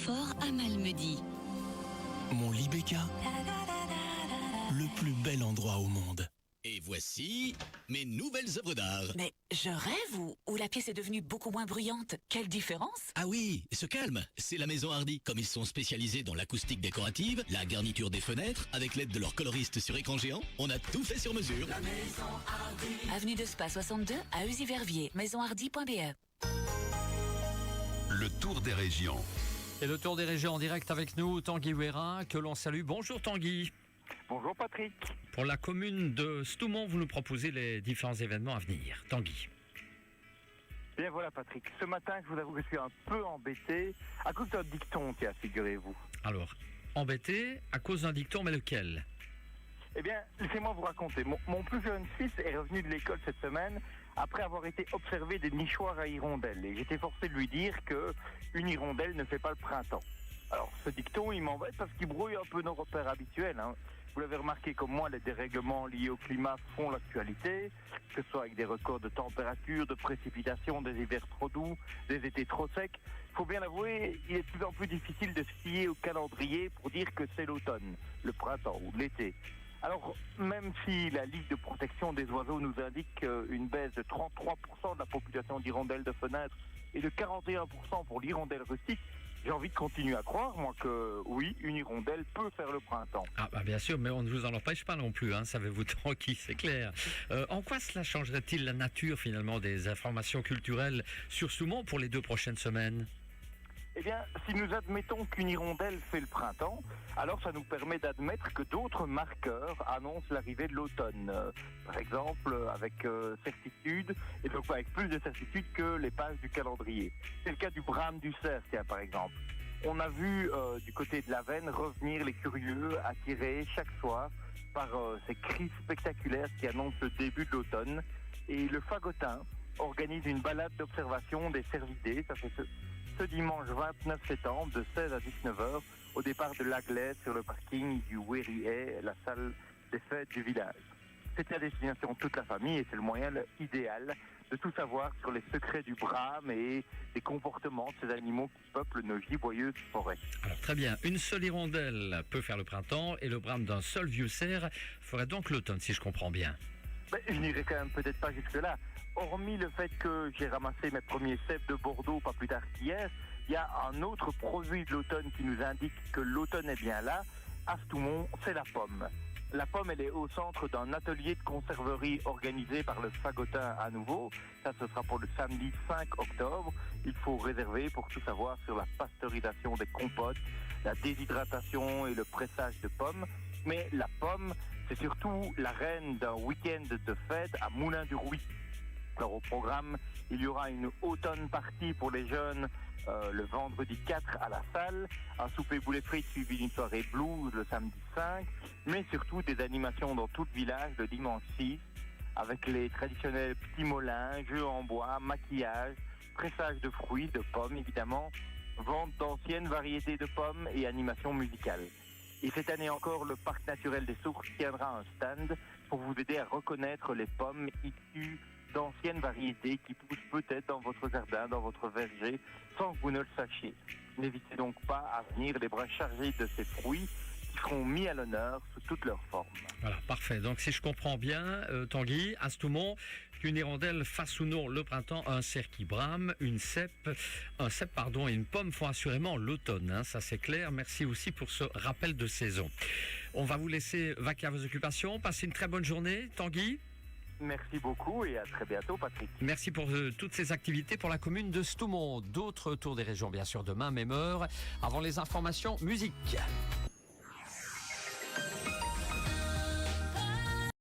confort à Malmedy. Mon Libeka, le plus bel endroit au monde. Et voici mes nouvelles œuvres d'art. Mais je rêve ou la pièce est devenue beaucoup moins bruyante? Quelle différence? Ah oui, ce calme, c'est la Maison Hardy. Comme ils sont spécialisés dans l'acoustique décorative, la garniture des fenêtres, avec l'aide de leurs coloristes sur écran géant, on a tout fait sur mesure. La Maison Hardy. Avenue de Spa 62 à Uzy-Verviers, maisonhardy.be. Le tour des régions. Et le tour des régions en direct avec nous, Tanguy Huera, que l'on salue. Bonjour Tanguy. Bonjour Patrick. Pour la commune de Stoumont, vous nous proposez les différents événements à venir. Tanguy. Bien voilà Patrick, ce matin je vous avoue que je suis un peu embêté à cause d'un dicton, figurez-vous. Alors, embêté à cause d'un dicton, mais lequel? Eh bien, laissez-moi vous raconter. Mon plus jeune fils est revenu de l'école cette semaine après avoir été observé des nichoirs à hirondelles. Et j'étais forcé de lui dire qu'une hirondelle ne fait pas le printemps. Alors, ce dicton, il m'embête parce qu'il brouille un peu nos repères habituels. Vous l'avez remarqué comme moi, les dérèglements liés au climat font l'actualité, que ce soit avec des records de température, de précipitations, des hivers trop doux, des étés trop secs. Il faut bien l'avouer, il est de plus en plus difficile de se fier au calendrier pour dire que c'est l'automne, le printemps ou l'été. Alors, même si la Ligue de protection des oiseaux nous indique une baisse de 33% de la population d'hirondelles de fenêtres et de 41% pour l'hirondelle rustique, j'ai envie de continuer à croire, moi, que oui, une hirondelle peut faire le printemps. Ah bah bien sûr, mais on ne vous en empêche pas non plus, savez-vous Tanguy, c'est clair. En quoi cela changerait-il la nature, finalement, des informations culturelles sur Stoumont pour les 2 prochaines semaines ? Eh bien, si nous admettons qu'une hirondelle fait le printemps, alors ça nous permet d'admettre que d'autres marqueurs annoncent l'arrivée de l'automne. Par exemple, avec certitude, et donc avec plus de certitude que les pages du calendrier. C'est le cas du brame du cerf, par exemple. On a vu du côté de la Veine revenir les curieux attirés chaque soir par ces cris spectaculaires qui annoncent le début de l'automne. Et le Fagotin organise une balade d'observation des cervidés. Ça fait ce dimanche 29 septembre de 16 à 19 h au départ de l'Aglet sur le parking du Wéry-Hay, la salle des fêtes du village. C'est à destination de toute la famille et c'est le moyen idéal de tout savoir sur les secrets du brame et des comportements de ces animaux qui peuplent nos giboyeuses forêts. Alors très bien, une seule hirondelle peut faire le printemps et le brame d'un seul vieux cerf ferait donc l'automne, si je comprends bien. Je n'irai quand même peut-être pas jusque-là. Hormis le fait que j'ai ramassé mes premiers cèpes de Bordeaux pas plus tard qu'hier, il y a un autre produit de l'automne qui nous indique que l'automne est bien là. À Stoumont, c'est la pomme. La pomme, elle est au centre d'un atelier de conserverie organisé par le Fagotin à nouveau. Ça, ce sera pour le samedi 5 octobre. Il faut réserver pour tout savoir sur la pasteurisation des compotes, la déshydratation et le pressage de pommes. Mais la pomme, c'est surtout la reine d'un week-end de fête à Moulin-du-Rouy. Alors au programme, il y aura une automne party pour les jeunes le vendredi 4 à la salle, un souper boulet frites suivi d'une soirée blues le samedi 5, mais surtout des animations dans tout le village le dimanche 6, avec les traditionnels petits molins, jeux en bois, maquillage, pressage de fruits, de pommes évidemment, vente d'anciennes variétés de pommes et animation musicale. Et cette année encore, le Parc naturel des Sources tiendra un stand pour vous aider à reconnaître les pommes issues d'anciennes variétés qui poussent peut-être dans votre jardin, dans votre verger, sans que vous ne le sachiez. N'hésitez donc pas à venir les bras chargés de ces fruits qui seront mis à l'honneur sous toutes leurs formes. Voilà, parfait. Donc si je comprends bien, Tanguy, à Stoumont, qu'une hirondelle fasse ou non le printemps, un cerf qui brame, un cèpe, et une pomme font assurément l'automne. Ça c'est clair. Merci aussi pour ce rappel de saison. On va vous laisser vaquer à vos occupations. Passez une très bonne journée, Tanguy. Merci beaucoup et à très bientôt, Patrick. Merci pour toutes ces activités pour la commune de Stoumont. D'autres tours des régions, bien sûr, demain, même heure. Avant les informations, musique.